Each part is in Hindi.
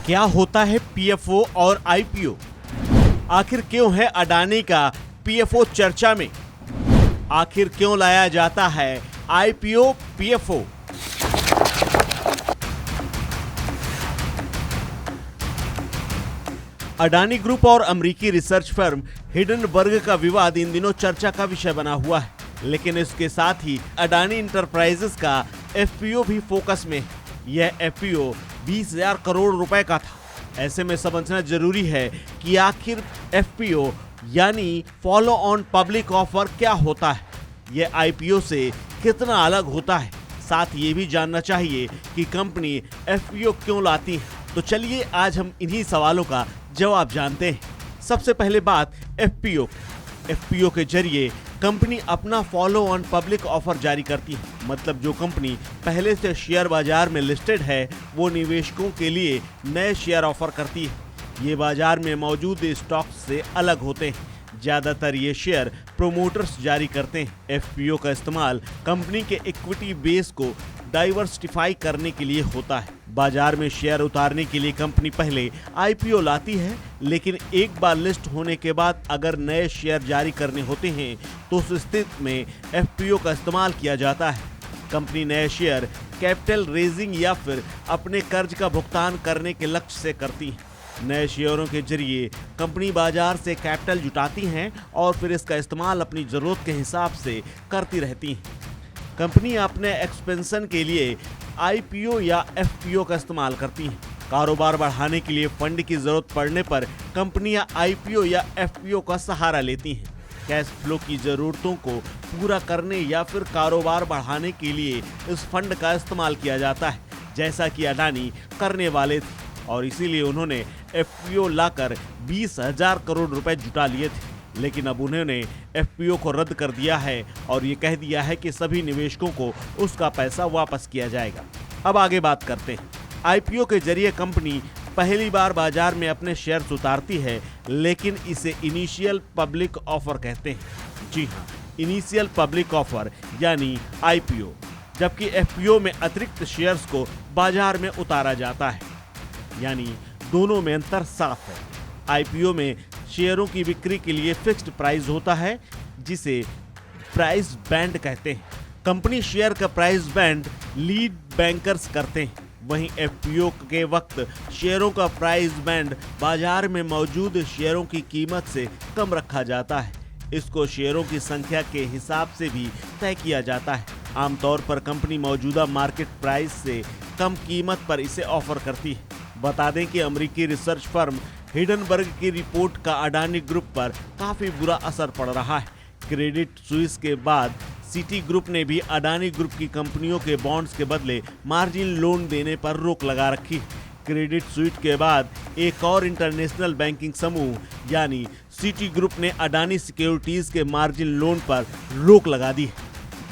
क्या होता है पीएफओ और आईपीओ? आखिर क्यों है अडानी का पीएफओ चर्चा में? आखिर क्यों लाया जाता है आईपीओ पीएफओ? अडानी ग्रुप और अमेरिकी रिसर्च फर्म हिंडनबर्ग का विवाद इन दिनों चर्चा का विषय बना हुआ है, लेकिन इसके साथ ही अडानी इंटरप्राइजेस का एफपीओ भी फोकस में है। यह एफपीओ 20,000 करोड़ रुपए का था। ऐसे में समझना जरूरी है कि आखिर एफपीओ यानी फॉलो ऑन पब्लिक ऑफर क्या होता है, यह आईपीओ से कितना अलग होता है। साथ ये भी जानना चाहिए कि कंपनी एफपीओ क्यों लाती है। तो चलिए आज हम इन्हीं सवालों का जवाब जानते हैं। सबसे पहले बात एफपीओ के जरिए कंपनी अपना फॉलो ऑन पब्लिक ऑफर जारी करती है। मतलब जो कंपनी पहले से शेयर बाजार में लिस्टेड है वो निवेशकों के लिए नए शेयर ऑफर करती है। ये बाजार में मौजूद स्टॉक्स से अलग होते हैं। ज्यादातर ये शेयर प्रोमोटर्स जारी करते हैं। एफपीओ का इस्तेमाल कंपनी के इक्विटी बेस को डाइवर्सिफाई करने के लिए होता है। बाजार में शेयर उतारने के लिए कंपनी पहले आईपीओ लाती है, लेकिन एक बार लिस्ट होने के बाद अगर नए शेयर जारी करने होते हैं तो उस स्थिति में एफपीओ का इस्तेमाल किया जाता है। कंपनी नए शेयर कैपिटल रेजिंग या फिर अपने कर्ज का भुगतान करने के लक्ष्य से करती है। नए शेयरों के जरिए कंपनी बाजार से कैपिटल जुटाती हैं और फिर इसका इस्तेमाल अपनी जरूरत के हिसाब से करती रहती हैं। कंपनी अपने एक्सपेंशन के लिए आईपीओ या एफपीओ का इस्तेमाल करती हैं। कारोबार बढ़ाने के लिए फंड की जरूरत पड़ने पर कंपनियां आईपीओ या एफपीओ का सहारा लेती हैं। कैश फ्लो की जरूरतों को पूरा करने या फिर कारोबार बढ़ाने के लिए इस फंड का इस्तेमाल किया जाता है, जैसा कि अडानी करने वाले थे, और इसीलिए उन्होंने एफपीओ लाकर 20,000 करोड़ रुपए जुटा लिए थे। लेकिन अब उन्होंने एफपीओ को रद्द कर दिया है और ये कह दिया है कि सभी निवेशकों को उसका पैसा वापस किया जाएगा। अब आगे बात करते हैं। आईपीओ के जरिए कंपनी पहली बार बाजार में अपने शेयर्स उतारती है, लेकिन इसे इनिशियल पब्लिक ऑफर कहते हैं। जी हाँ, इनिशियल पब्लिक ऑफर यानी आईपीओ। जबकि एफपीओ में अतिरिक्त शेयर्स को बाजार में उतारा जाता है, यानी दोनों में अंतर साफ है। आईपीओ में शेयरों की बिक्री के लिए फिक्स्ड प्राइस होता है, जिसे प्राइस बैंड कहते हैं। कंपनी शेयर का प्राइस बैंड लीड बैंकर्स करते हैं। वहीं एफपीओ के वक्त शेयरों का प्राइस बैंड बाजार में मौजूद शेयरों की कीमत से कम रखा जाता है। इसको शेयरों की संख्या के हिसाब से भी तय किया जाता है। आमतौर पर कंपनी मौजूदा मार्केट प्राइस से कम कीमत पर इसे ऑफर करती है। बता दें कि अमेरिकी रिसर्च फर्म हिंडनबर्ग की रिपोर्ट का अडानी ग्रुप पर काफी बुरा असर पड़ रहा है। क्रेडिट स्विस के बाद सिटी ग्रुप ने भी अडानी ग्रुप की कंपनियों के बॉन्ड्स के बदले मार्जिन लोन देने पर रोक लगा रखी। क्रेडिट स्विस के बाद एक और इंटरनेशनल बैंकिंग समूह यानी सिटी ग्रुप ने अडानी सिक्योरिटीज के मार्जिन लोन पर रोक लगा दी।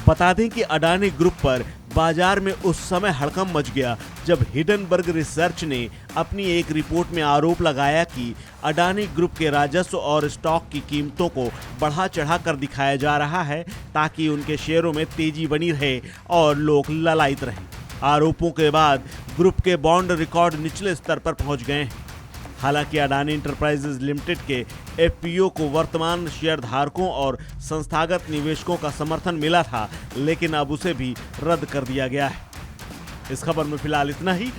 बता दें कि अडानी ग्रुप पर बाजार में उस समय हड़कंप मच गया जब हिंडनबर्ग रिसर्च ने अपनी एक रिपोर्ट में आरोप लगाया कि अडानी ग्रुप के राजस्व और स्टॉक की कीमतों को बढ़ा चढ़ा कर दिखाया जा रहा है, ताकि उनके शेयरों में तेजी बनी रहे और लोग ललायित रहें। आरोपों के बाद ग्रुप के बॉन्ड रिकॉर्ड निचले स्तर पर पहुंच गए हैं। हालांकि अडानी इंटरप्राइजेज लिमिटेड के एफपीओ को वर्तमान शेयरधारकों और संस्थागत निवेशकों का समर्थन मिला था, लेकिन अब उसे भी रद्द कर दिया गया है। इस खबर में फिलहाल इतना ही।